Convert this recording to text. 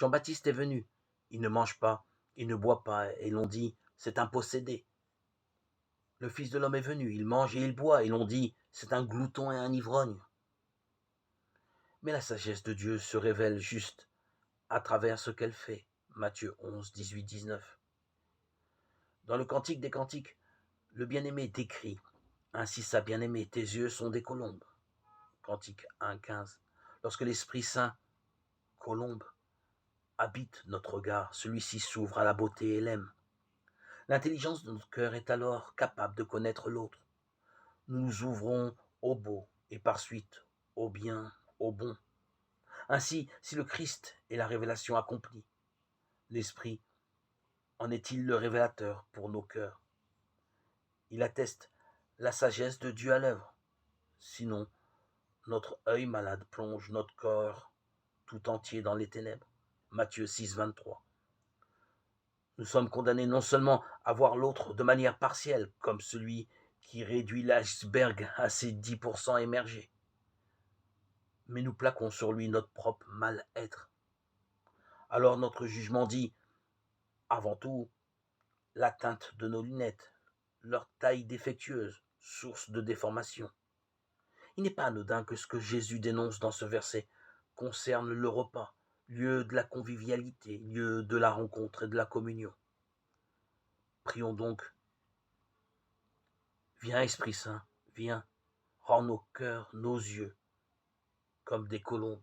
Jean-Baptiste est venu. Il ne mange pas, il ne boit pas, et l'on dit, c'est un possédé. Le Fils de l'homme est venu, il mange et il boit, et l'on dit, c'est un glouton et un ivrogne. Mais la sagesse de Dieu se révèle juste à travers ce qu'elle fait. Matthieu 11, 18, 19. Dans le Cantique des Cantiques, le bien-aimé décrit, ainsi sa bien-aimée, tes yeux sont des colombes. Cantique 1, 15. Lorsque l'Esprit Saint, colombe, habite notre regard, celui-ci s'ouvre à la beauté et l'aime. L'intelligence de notre cœur est alors capable de connaître l'autre. Nous nous ouvrons au beau et par suite au bien, au bon. Ainsi, si le Christ est la révélation accomplie, l'Esprit en est-il le révélateur pour nos cœurs? Il atteste la sagesse de Dieu à l'œuvre. Sinon, notre œil malade plonge notre corps tout entier dans les ténèbres. Matthieu 6, 23. Nous sommes condamnés non seulement à voir l'autre de manière partielle, comme celui qui réduit l'iceberg à ses 10% émergés, mais nous plaquons sur lui notre propre mal-être. Alors notre jugement dit, avant tout, la teinte de nos lunettes, leur taille défectueuse, source de déformation. Il n'est pas anodin que ce que Jésus dénonce dans ce verset concerne le repas, lieu de la convivialité, lieu de la rencontre et de la communion. Prions donc, viens Esprit Saint, viens, rends nos cœurs, nos yeux, comme des colombes,